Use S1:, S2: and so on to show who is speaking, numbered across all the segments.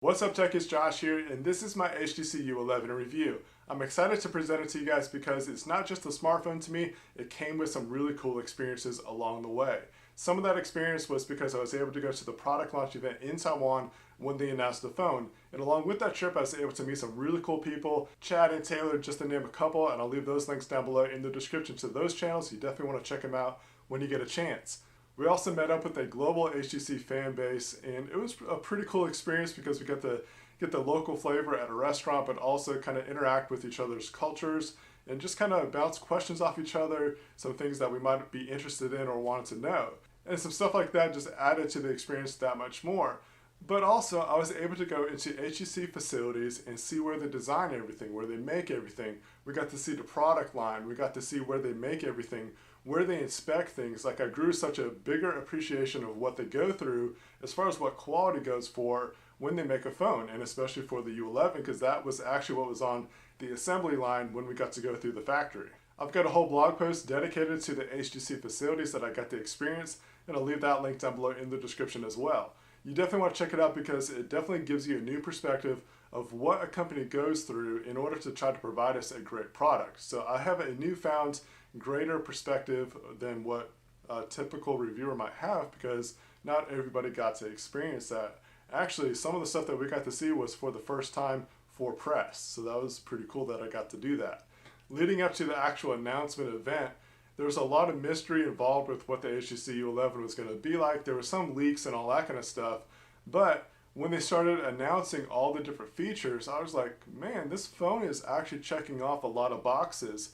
S1: What's up tech, it's Josh here, and this is my HTC U11 review. I'm excited to present it to you guys because it's not just a smartphone to me, it came with some really cool experiences along the way. Some of that experience was because I was able to go to the product launch event in Taiwan when they announced the phone, and along with that trip I was able to meet some really cool people, Chad and Taylor just to name a couple, and I'll leave those links down below in the description to those channels. You definitely want to check them out when you get a chance. We also met up with a global HTC fan base, and it was a pretty cool experience because we got to get the local flavor at a restaurant, but also kind of interact with each other's cultures and just kind of bounce questions off each other, some things that we might be interested in or wanted to know. And some stuff like that just added to the experience that much more. But also, I was able to go into HTC facilities and see where they design everything, where they make everything. We got to see the product line. We got to see where they make everything, where they inspect things. Like, I grew such a bigger appreciation of what they go through as far as what quality goes for when they make a phone, and especially for the U11, because that was actually what was on the assembly line when we got to go through the factory. I've got a whole blog post dedicated to the HTC facilities that I got to experience, and I'll leave that link down below in the description as well. You definitely want to check it out because it definitely gives you a new perspective of what a company goes through in order to try to provide us a great product. So I have a newfound greater perspective than what a typical reviewer might have, because not everybody got to experience that. Actually, some of the stuff that we got to see was for the first time for press, so that was pretty cool that I got to do that. Leading up to the actual announcement event, there was a lot of mystery involved with what the HTC U11 was going to be like. There were some leaks and all that kind of stuff, but when they started announcing all the different features, I was like, man, this phone is actually checking off a lot of boxes,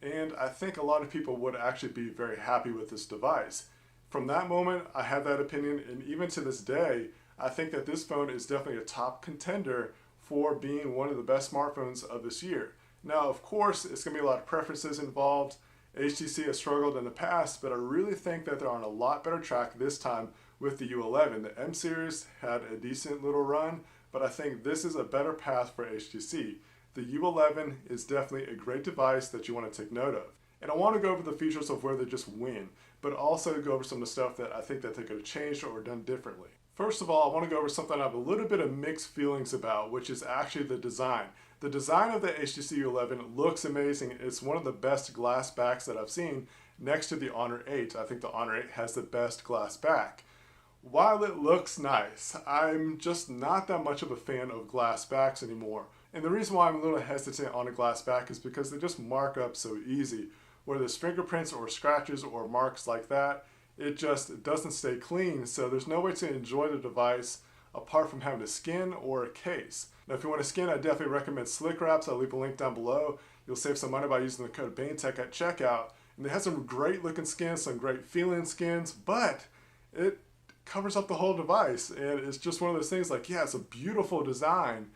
S1: and I think a lot of people would actually be very happy with this device. From that moment, I had that opinion, and even to this day, I think that this phone is definitely a top contender for being one of the best smartphones of this year. Now, of course, it's going to be a lot of preferences involved. HTC has struggled in the past, but I really think that they're on a lot better track this time with the U11. The M series had a decent little run, but I think this is a better path for HTC. The U11 is definitely a great device that you want to take note of. And I want to go over the features of where they just win, but also go over some of the stuff that I think that they could have changed or done differently. First of all, I want to go over something I have a little bit of mixed feelings about, which is actually the design. The design of the HTC U11 looks amazing. It's one of the best glass backs that I've seen next to the Honor 8. I think the Honor 8 has the best glass back. While it looks nice, I'm just not that much of a fan of glass backs anymore. And the reason why I'm a little hesitant on a glass back is because they just mark up so easy. Whether there's fingerprints or scratches or marks like that, it just doesn't stay clean, so there's no way to enjoy the device apart from having a skin or a case. Now, if you want a skin, I definitely recommend SLICKWRAPS. I'll leave a link down below. You'll save some money by using the code BANETECH at checkout. And they have some great looking skins, some great feeling skins, but it covers up the whole device. And it's just one of those things like, yeah, it's a beautiful design,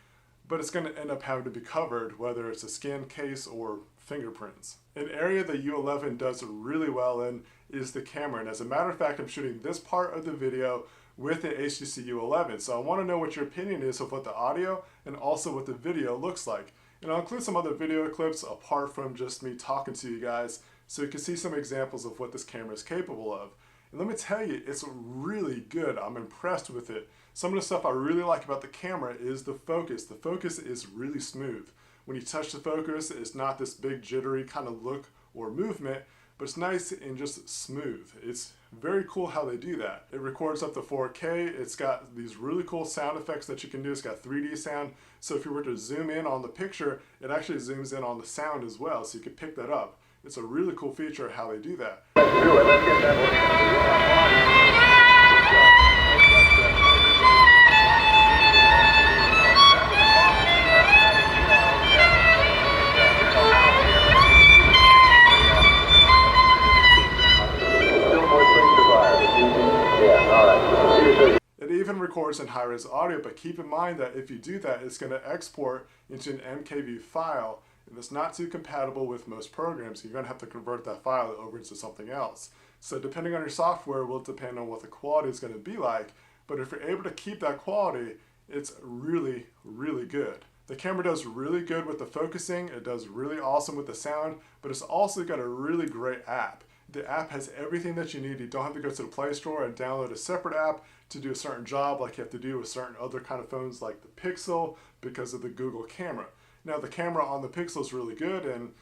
S1: but it's going to end up having to be covered, whether it's a skin, case, or fingerprints. An area the U11 does really well in is the camera, and as a matter of fact, I'm shooting this part of the video with the HTC U11, so I want to know what your opinion is of what the audio and also what the video looks like. And I'll include some other video clips apart from just me talking to you guys, so you can see some examples of what this camera is capable of. And let me tell you, it's really good. I'm impressed with it. Some of the stuff I really like about the camera is the focus. The focus is really smooth. When you touch the focus, it's not this big jittery kind of look or movement, but it's nice and just smooth. It's very cool how they do that. It records up to 4K. It's got these really cool sound effects that you can do. It's got 3D sound. So if you were to zoom in on the picture, it actually zooms in on the sound as well. So you can pick that up. It's a really cool feature of how they do that. It even records in high-res audio, but keep in mind that if you do that, it's going to export into an MKV file, and it's not too compatible with most programs. You're going to have to convert that file over into something else. So depending on your software will depend on what the quality is going to be like, but if you're able to keep that quality, it's really, really good. The camera does really good with the focusing, it does really awesome with the sound, but it's also got a really great app. The app has everything that you need. You don't have to go to the Play Store and download a separate app to do a certain job like you have to do with certain other kind of phones like the Pixel because of the Google camera. Now the camera on the Pixel is really good, and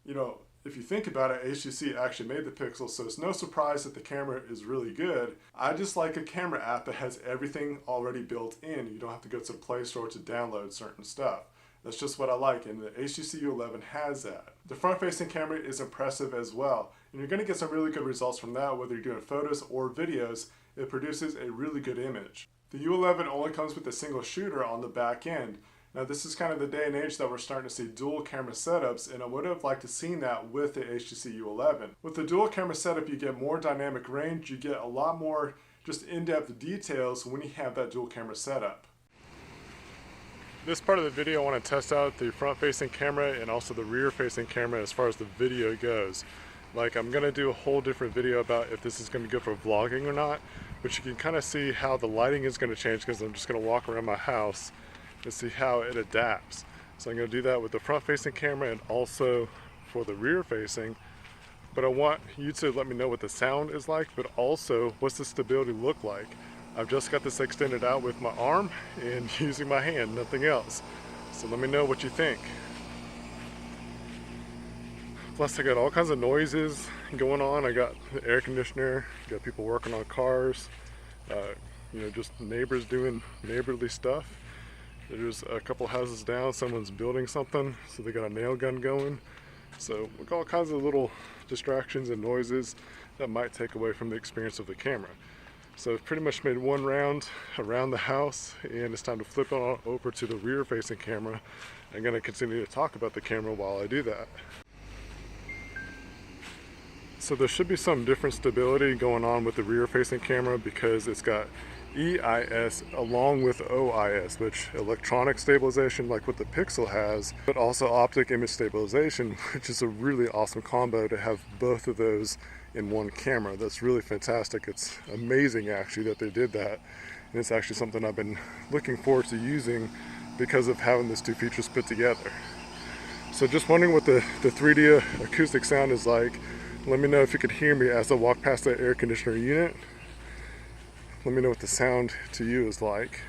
S1: you know, if you think about it, HTC actually made the Pixel, so it's no surprise that the camera is really good. I just like a camera app that has everything already built in. You don't have to go to the Play Store to download certain stuff. That's just what I like, and the HTC U11 has that. The front-facing camera is impressive as well, and you're going to get some really good results from that, whether you're doing photos or videos. It produces a really good image. The U11 only comes with a single shooter on the back end. Now this is kind of the day and age that we're starting to see dual camera setups, and I would have liked to seen that with the HTC U11. With the dual camera setup, you get more dynamic range, you get a lot more just in-depth details when you have that dual camera setup. This part of the video I want to test out the front-facing camera and also the rear-facing camera as far as the video goes. Like, I'm going to do a whole different video about if this is going to be good for vlogging or not, but you can kind of see how the lighting is going to change because I'm just going to walk around my house and see how it adapts. So I'm going to do that with the front-facing camera and also for the rear-facing. But I want you to let me know what the sound is like, but also what's the stability look like. I've just got this extended out with my arm and using my hand, nothing else. So let me know what you think. Plus I got all kinds of noises going on. I got the air conditioner, got people working on cars, you know, just neighbors doing neighborly stuff. There's a couple houses down, someone's building something, so they got a nail gun going. So we got all kinds of little distractions and noises that might take away from the experience of the camera. So I've pretty much made one round around the house, and it's time to flip on over to the rear facing camera. I'm going to continue to talk about the camera while I do that. So there should be some different stability going on with the rear facing camera because it's got EIS along with OIS, which electronic stabilization like what the Pixel has, but also optic image stabilization, which is a really awesome combo to have both of those in one camera. That's really fantastic. It's amazing actually that they did that, and it's actually something I've been looking forward to using because of having these two features put together. So just wondering what the 3D acoustic sound is like. Let me know if you could hear me as I walk past that air conditioner unit. Let me know what the sound to you is like.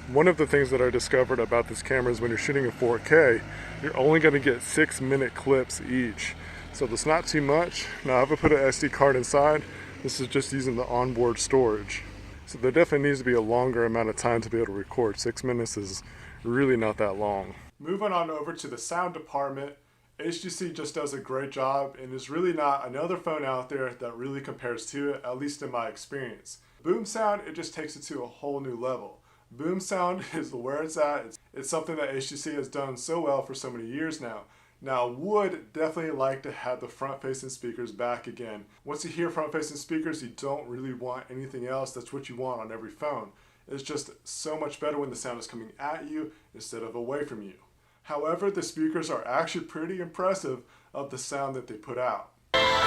S1: One of the things that I discovered about this camera is when you're shooting in 4K, you're only going to get 6-minute clips each. So that's not too much. Now if I put an SD card inside, this is just using the onboard storage. So there definitely needs to be a longer amount of time to be able to record. 6 minutes is really not that long. Moving on over to the sound department, HTC just does a great job, and there's really not another phone out there that really compares to it, at least in my experience. Boom sound, it just takes it to a whole new level. Boom sound is where it's at. It's something that HTC has done so well for so many years now. Now, I would definitely like to have the front-facing speakers back again. Once you hear front-facing speakers, you don't really want anything else. That's what you want on every phone. It's just so much better when the sound is coming at you instead of away from you. However, the speakers are actually pretty impressive of the sound that they put out.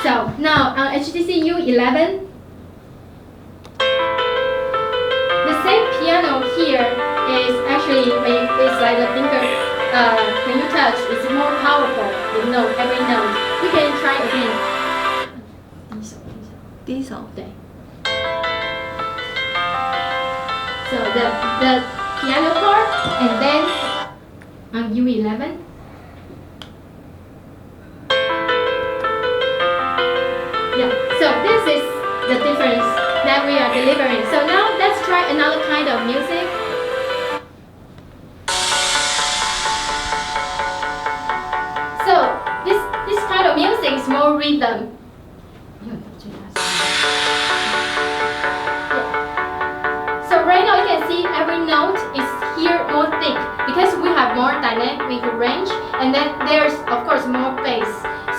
S2: So now on HTC U11, the same piano here is actually it's like the finger. When you touch, it's more powerful. The note, every note. You can try again. 第一首，对。So the piano part, and then on U11. Yeah. So this is the difference that we are delivering. So now let's try another kind of music. So this kind of music is more rhythm. Yeah. So right now you can see every note is here more thick because we have more dynamic range, and then there's of course more bass.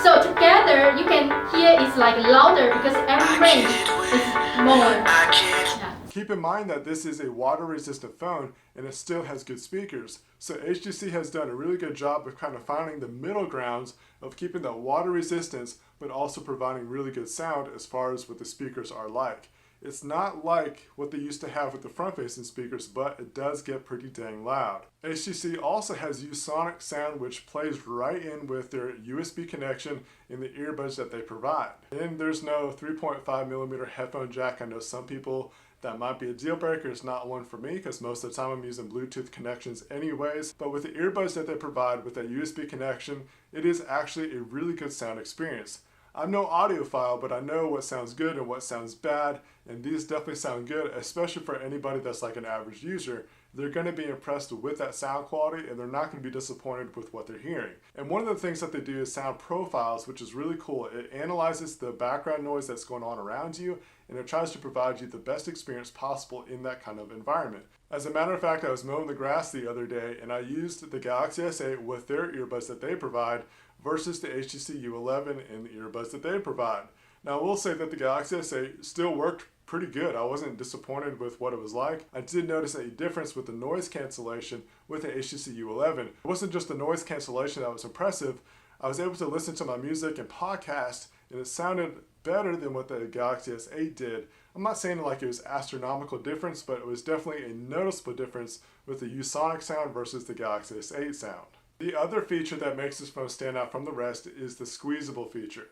S2: So together you can hear it's like louder because every range is more. Yeah.
S1: Keep in mind that this is a water-resistant phone and it still has good speakers. So HTC has done a really good job of kind of finding the middle grounds of keeping the water resistance but also providing really good sound as far as what the speakers are like. It's not like what they used to have with the front-facing speakers, but it does get pretty dang loud. HTC also has ViewSonic sound, which plays right in with their USB connection in the earbuds that they provide. And there's no 3.5mm headphone jack. I know some people That might be a deal breaker. It's not one for me because most of the time I'm using Bluetooth connections anyways. But with the earbuds that they provide with that USB connection, it is actually a really good sound experience. I'm no audiophile, but I know what sounds good and what sounds bad, and these definitely sound good, especially for anybody that's like an average user. They're going to be impressed with that sound quality, and they're not going to be disappointed with what they're hearing. And one of the things that they do is sound profiles, which is really cool. It analyzes the background noise that's going on around you, and it tries to provide you the best experience possible in that kind of environment. As a matter of fact, I was mowing the grass the other day, and I used the Galaxy S8 with their earbuds that they provide versus the HTC U11 and the earbuds that they provide. Now, I will say that the Galaxy S8 still worked pretty good. I wasn't disappointed with what it was like. I did notice a difference with the noise cancellation with the HTC U11. It wasn't just the noise cancellation that was impressive. I was able to listen to my music and podcast, and it sounded better than what the Galaxy S8 did. I'm not saying like it was astronomical difference, but it was definitely a noticeable difference with the U-Sonic sound versus the Galaxy S8 sound. The other feature that makes this phone stand out from the rest is the squeezable feature.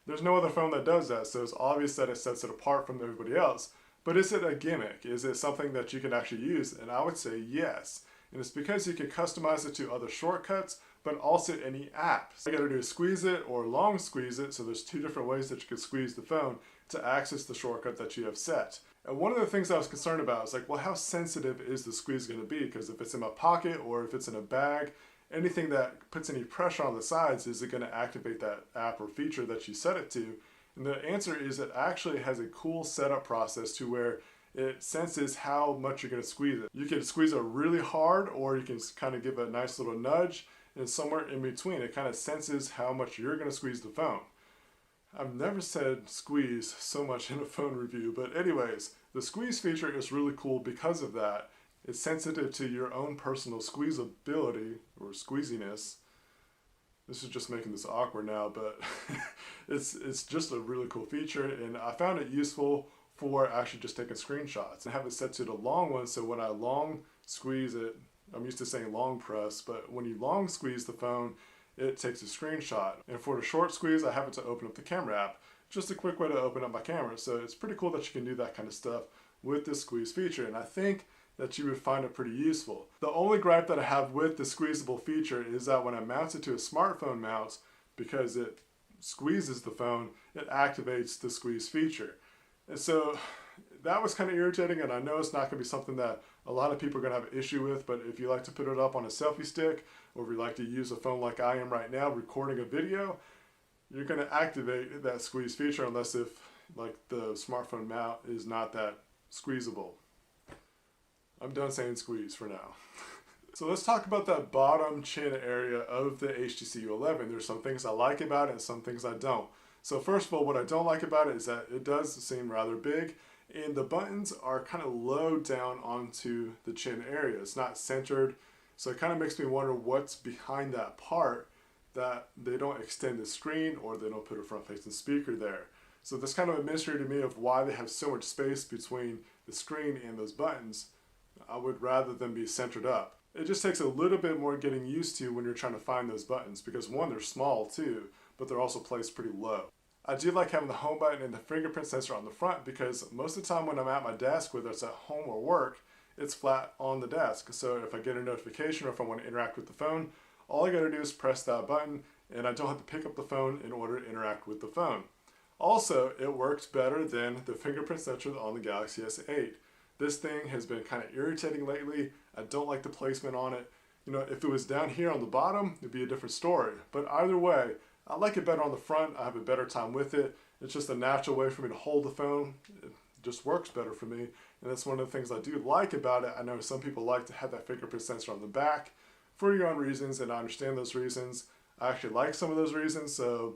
S1: There's no other phone that does that, so it's obvious that it sets it apart from everybody else. But is it a gimmick? Is it something that you can actually use? And I would say yes. And it's because you can customize it to other shortcuts, but also any app. So all you gotta do is squeeze it or long squeeze it, so there's two different ways that you can squeeze the phone to access the shortcut that you have set. And one of the things I was concerned about is like, well, how sensitive is the squeeze gonna be? Because if it's in my pocket or if it's in a bag, anything that puts any pressure on the sides, is it going to activate that app or feature that you set it to? And the answer is it actually has a cool setup process to where it senses how much you're going to squeeze it. You can squeeze it really hard, or you can kind of give it a nice little nudge, and somewhere in between it kind of senses how much you're going to squeeze the phone. I've never said squeeze so much in a phone review, but anyways, the squeeze feature is really cool because of that. It's sensitive to your own personal squeezability or squeeziness. This is just making this awkward now, but it's just a really cool feature, and I found it useful for actually just taking screenshots. I have it set to the long one, so when I long squeeze it, I'm used to saying long press, but when you long squeeze the phone, it takes a screenshot. And for the short squeeze, I have it to open up the camera app. Just a quick way to open up my camera. So it's pretty cool that you can do that kind of stuff with this squeeze feature, and I think that you would find it pretty useful. The only gripe that I have with the squeezable feature is that when I mount it to a smartphone mount, because it squeezes the phone, it activates the squeeze feature. And so that was kind of irritating, and I know it's not going to be something that a lot of people are going to have an issue with, but if you like to put it up on a selfie stick, or if you like to use a phone like I am right now recording a video, you're going to activate that squeeze feature unless if like the smartphone mount is not that squeezable. I'm done saying squeeze for now. So let's talk about that bottom chin area of the HTC U11. There's some things I like about it and some things I don't. So first of all, what I don't like about it is that it does seem rather big, and the buttons are kind of low down onto the chin area. It's not centered, so it kind of makes me wonder what's behind that part, that they don't extend the screen or they don't put a front-facing speaker there. So that's kind of a mystery to me of why they have so much space between the screen and those buttons. I would rather them be centered up. It just takes a little bit more getting used to when you're trying to find those buttons, because one, they're small too, but they're also placed pretty low. I do like having the home button and the fingerprint sensor on the front, because most of the time when I'm at my desk, whether it's at home or work, it's flat on the desk. So if I get a notification or if I want to interact with the phone, all I gotta do is press that button, and I don't have to pick up the phone in order to interact with the phone. Also, it works better than the fingerprint sensor on the Galaxy S8. This thing has been kind of irritating lately. I don't like the placement on it. You know, if it was down here on the bottom, it'd be a different story. But either way, I like it better on the front. I have a better time with it. It's just a natural way for me to hold the phone. It just works better for me. And that's one of the things I do like about it. I know some people like to have that fingerprint sensor on the back for your own reasons, and I understand those reasons. I actually like some of those reasons, so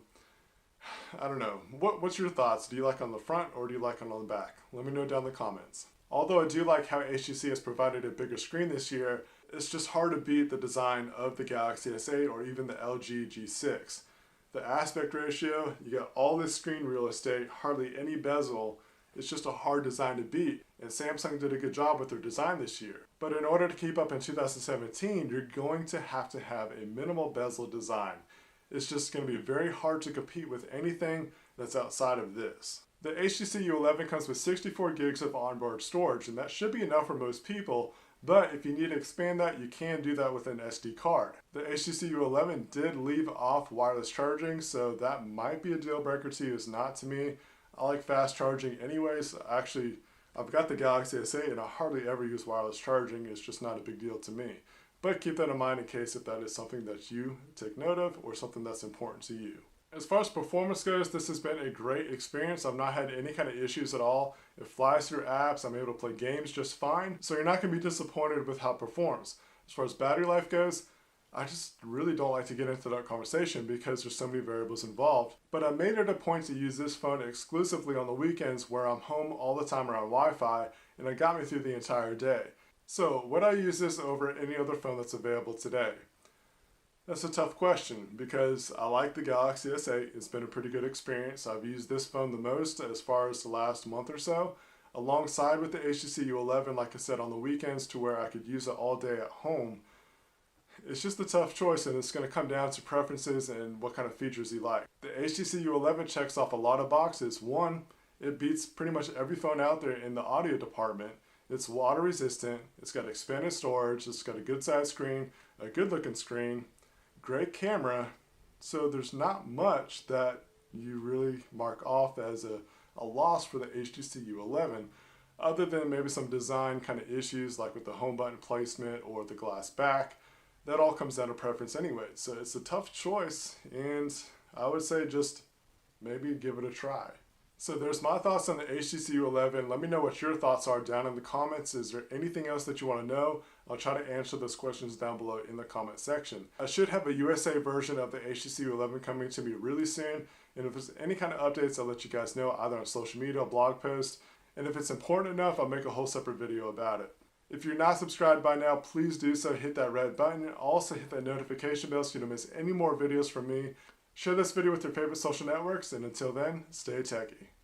S1: I don't know. What's your thoughts? Do you like on the front or do you like on the back? Let me know down in the comments. Although I do like how HTC has provided a bigger screen this year, it's just hard to beat the design of the Galaxy S8 or even the LG G6. The aspect ratio, you got all this screen real estate, hardly any bezel. It's just a hard design to beat, and Samsung did a good job with their design this year. But in order to keep up in 2017, you're going to have a minimal bezel design. It's just going to be very hard to compete with anything that's outside of this. The HTC U11 comes with 64 gigs of onboard storage, and that should be enough for most people, but if you need to expand that, you can do that with an SD card. The HTC U11 did leave off wireless charging, so that might be a deal breaker to you. It's not to me. I like fast charging anyways. Actually, I've got the Galaxy S8 and I hardly ever use wireless charging. It's just not a big deal to me. But keep that in mind in case if that is something that you take note of or something that's important to you. As far as performance goes, this has been a great experience. I've not had any kind of issues at all. It flies through apps. I'm able to play games just fine. So you're not going to be disappointed with how it performs. As far as battery life goes, I just really don't like to get into that conversation because there's so many variables involved. But I made it a point to use this phone exclusively on the weekends where I'm home all the time around Wi-Fi, and it got me through the entire day. So would I use this over any other phone that's available today? That's a tough question because I like the Galaxy S8. It's been a pretty good experience. I've used this phone the most as far as the last month or so, alongside with the HTC U11, like I said, on the weekends to where I could use it all day at home. It's just a tough choice, and it's going to come down to preferences and what kind of features you like. The HTC U11 checks off a lot of boxes. One, it beats pretty much every phone out there in the audio department. It's water resistant, it's got expanded storage, it's got a good size screen, a good looking screen, great camera, so there's not much that you really mark off as a loss for the HTC U11, other than maybe some design kind of issues like with the home button placement or the glass back. That all comes down to preference anyway, so it's a tough choice, and I would say just maybe give it a try. So there's my thoughts on the HTC U11. Let me know what your thoughts are down in the comments. Is there anything else that you want to know? I'll try to answer those questions down below in the comment section. I should have a USA version of the HTC U11 coming to me really soon. And if there's any kind of updates, I'll let you guys know either on social media or blog post. And if it's important enough, I'll make a whole separate video about it. If you're not subscribed by now, please do so. Hit that red button and also hit that notification bell so you don't miss any more videos from me. Share this video with your favorite social networks, and until then, stay techy.